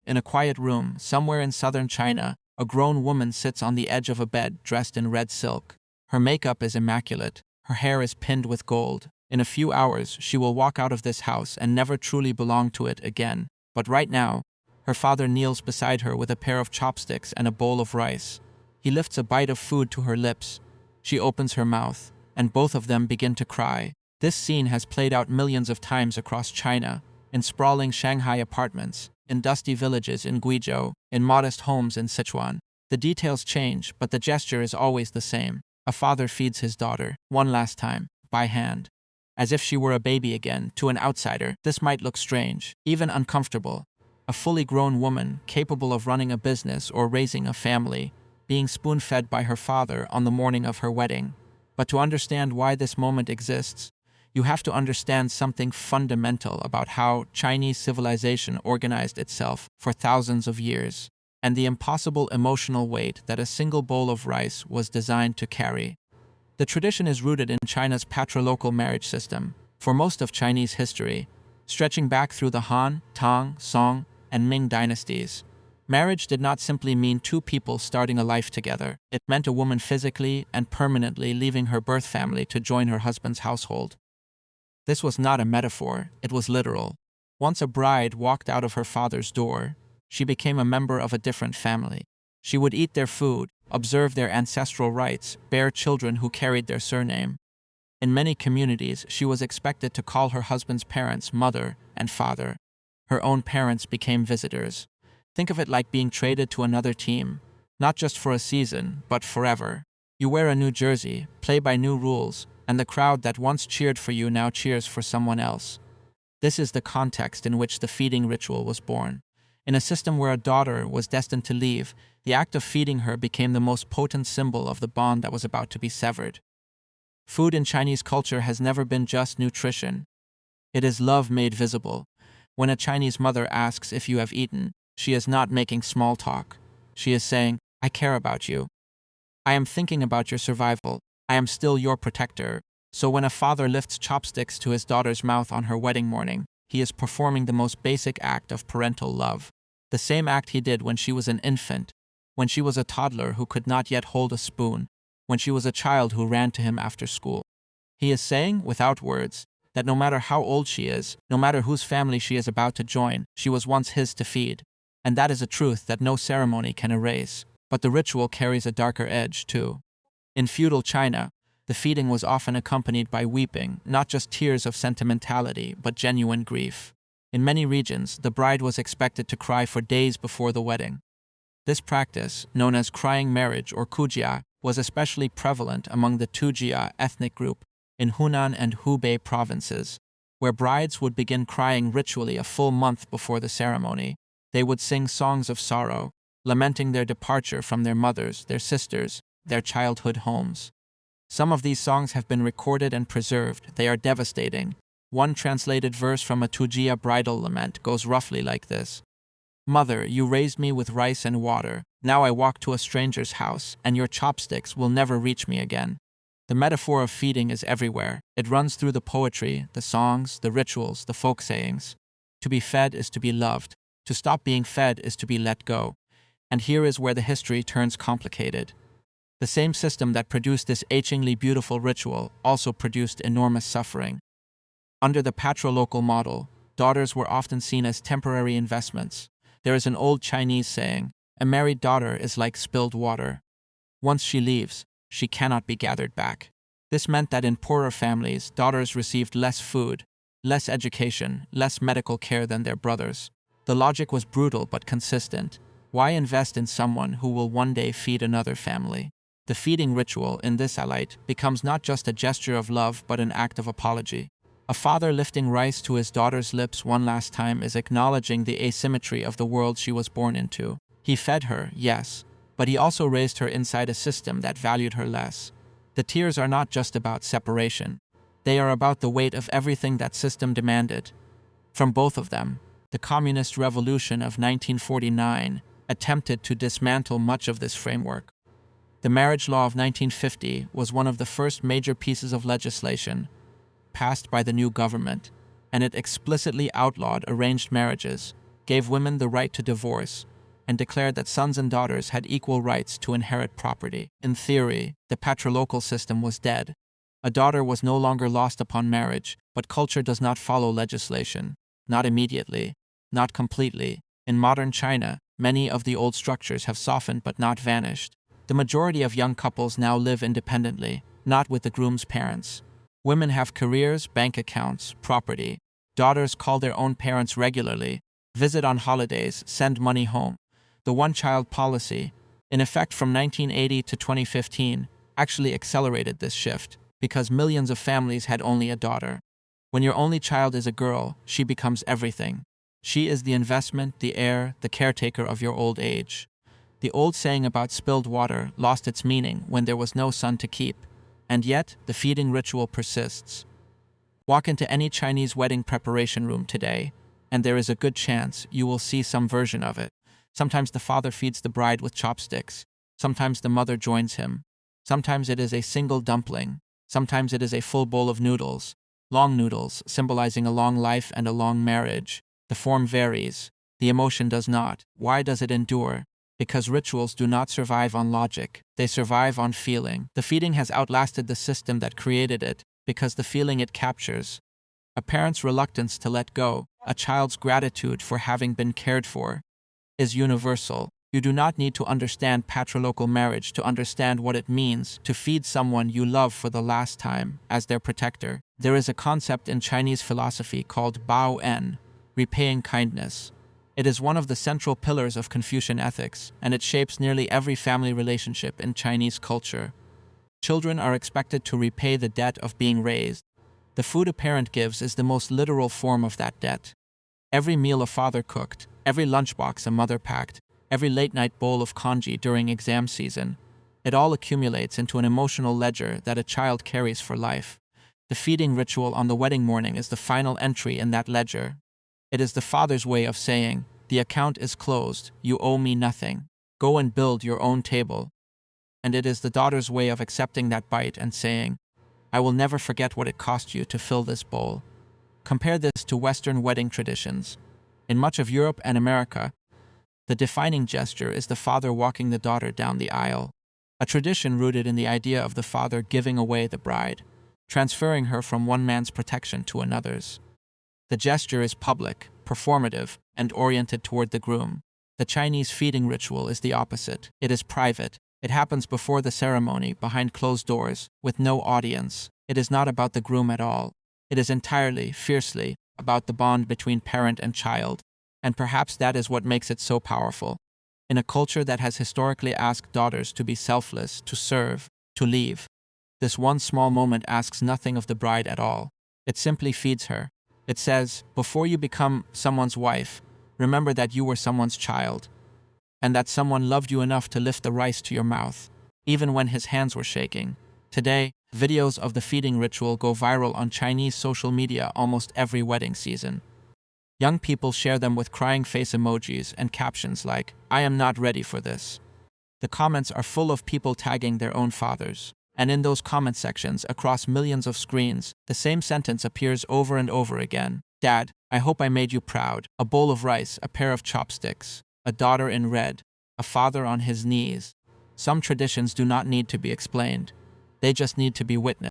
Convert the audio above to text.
In a quiet room, somewhere in southern China, a grown woman sits on the edge of a bed dressed in red silk. Her makeup is immaculate. Her hair is pinned with gold. In a few hours, she will walk out of this house and never truly belong to it again. But right now, her father kneels beside her with a pair of chopsticks and a bowl of rice. He lifts a bite of food to her lips. She opens her mouth, and both of them begin to cry. This scene has played out millions of times across China, in sprawling Shanghai apartments, in dusty villages in Guizhou, in modest homes in Sichuan. The details change, but the gesture is always the same. A father feeds his daughter, one last time, by hand. As if she were a baby again. To an outsider, this might look strange, even uncomfortable. A fully grown woman, capable of running a business or raising a family, being spoon-fed by her father on the morning of her wedding. But to understand why this moment exists, you have to understand something fundamental about how Chinese civilization organized itself for thousands of years, and the impossible emotional weight that a single bowl of rice was designed to carry. The tradition is rooted in China's patrilocal marriage system. For most of Chinese history, stretching back through the Han, Tang, Song, and Ming dynasties, marriage did not simply mean two people starting a life together. It meant a woman physically and permanently leaving her birth family to join her husband's household. This was not a metaphor, it was literal. Once a bride walked out of her father's door, she became a member of a different family. She would eat their food, observe their ancestral rites, bear children who carried their surname. In many communities, she was expected to call her husband's parents mother and father. Her own parents became visitors. Think of it like being traded to another team, not just for a season, but forever. You wear a new jersey, play by new rules, and the crowd that once cheered for you now cheers for someone else. This is the context in which the feeding ritual was born. In a system where a daughter was destined to leave, the act of feeding her became the most potent symbol of the bond that was about to be severed. Food in Chinese culture has never been just nutrition. It is love made visible. When a Chinese mother asks if you have eaten, she is not making small talk. She is saying, "I care about you. I am thinking about your survival. I am still your protector." So when a father lifts chopsticks to his daughter's mouth on her wedding morning, he is performing the most basic act of parental love. The same act he did when she was an infant, when she was a toddler who could not yet hold a spoon, when she was a child who ran to him after school. He is saying, without words, that no matter how old she is, no matter whose family she is about to join, she was once his to feed. And that is a truth that no ceremony can erase. But the ritual carries a darker edge, too. In feudal China, the feeding was often accompanied by weeping, not just tears of sentimentality, but genuine grief. In many regions, the bride was expected to cry for days before the wedding. This practice, known as crying marriage or kujia, was especially prevalent among the Tujia ethnic group in Hunan and Hubei provinces, where brides would begin crying ritually a full month before the ceremony. They would sing songs of sorrow, lamenting their departure from their mothers, their sisters, their childhood homes. Some of these songs have been recorded and preserved. They are devastating. One translated verse from a Tujia bridal lament goes roughly like this. "Mother, you raised me with rice and water. Now I walk to a stranger's house, and your chopsticks will never reach me again." The metaphor of feeding is everywhere. It runs through the poetry, the songs, the rituals, the folk sayings. To be fed is to be loved. To stop being fed is to be let go. And here is where the history turns complicated. The same system that produced this achingly beautiful ritual also produced enormous suffering. Under the patrilocal model, daughters were often seen as temporary investments. There is an old Chinese saying, "A married daughter is like spilled water. Once she leaves, she cannot be gathered back." This meant that in poorer families, daughters received less food, less education, less medical care than their brothers. The logic was brutal but consistent. Why invest in someone who will one day feed another family? The feeding ritual, in this alite, becomes not just a gesture of love but an act of apology. A father lifting rice to his daughter's lips one last time is acknowledging the asymmetry of the world she was born into. He fed her, yes, but he also raised her inside a system that valued her less. The tears are not just about separation. They are about the weight of everything that system demanded. From both of them, the Communist Revolution of 1949 attempted to dismantle much of this framework. The marriage law of 1950 was one of the first major pieces of legislation passed by the new government, and it explicitly outlawed arranged marriages, gave women the right to divorce, and declared that sons and daughters had equal rights to inherit property. In theory, the patrilocal system was dead. A daughter was no longer lost upon marriage, but culture does not follow legislation. Not immediately, not completely. In modern China, many of the old structures have softened but not vanished. The majority of young couples now live independently, not with the groom's parents. Women have careers, bank accounts, property. Daughters call their own parents regularly, visit on holidays, send money home. The one-child policy, in effect from 1980 to 2015, actually accelerated this shift because millions of families had only a daughter. When your only child is a girl, she becomes everything. She is the investment, the heir, the caretaker of your old age. The old saying about spilled water lost its meaning when there was no son to keep, and yet the feeding ritual persists. Walk into any Chinese wedding preparation room today, and there is a good chance you will see some version of it. Sometimes the father feeds the bride with chopsticks. Sometimes the mother joins him. Sometimes it is a single dumpling. Sometimes it is a full bowl of noodles. Long noodles, symbolizing a long life and a long marriage. The form varies. The emotion does not. Why does it endure? Because rituals do not survive on logic. They survive on feeling. The feeding has outlasted the system that created it because the feeling it captures. A parent's reluctance to let go, a child's gratitude for having been cared for, is universal. You do not need to understand patrilocal marriage to understand what it means to feed someone you love for the last time as their protector. There is a concept in Chinese philosophy called Bao En, repaying kindness. It is one of the central pillars of Confucian ethics, and it shapes nearly every family relationship in Chinese culture. Children are expected to repay the debt of being raised. The food a parent gives is the most literal form of that debt. Every meal a father cooked, every lunchbox a mother packed, every late-night bowl of congee during exam season, it all accumulates into an emotional ledger that a child carries for life. The feeding ritual on the wedding morning is the final entry in that ledger. It is the father's way of saying, "The account is closed, you owe me nothing. Go and build your own table." And it is the daughter's way of accepting that bite and saying, "I will never forget what it cost you to fill this bowl." Compare this to Western wedding traditions. In much of Europe and America, the defining gesture is the father walking the daughter down the aisle, a tradition rooted in the idea of the father giving away the bride, transferring her from one man's protection to another's. The gesture is public, performative, and oriented toward the groom. The Chinese feeding ritual is the opposite. It is private. It happens before the ceremony, behind closed doors, with no audience. It is not about the groom at all. It is entirely, fiercely, about the bond between parent and child. And perhaps that is what makes it so powerful. In a culture that has historically asked daughters to be selfless, to serve, to leave, this one small moment asks nothing of the bride at all. It simply feeds her. It says, before you become someone's wife, remember that you were someone's child, and that someone loved you enough to lift the rice to your mouth, even when his hands were shaking. Today, videos of the feeding ritual go viral on Chinese social media almost every wedding season. Young people share them with crying face emojis and captions like, "I am not ready for this." The comments are full of people tagging their own fathers. And in those comment sections, across millions of screens, the same sentence appears over and over again. "Dad, I hope I made you proud." A bowl of rice, a pair of chopsticks, a daughter in red, a father on his knees. Some traditions do not need to be explained. They just need to be witnessed.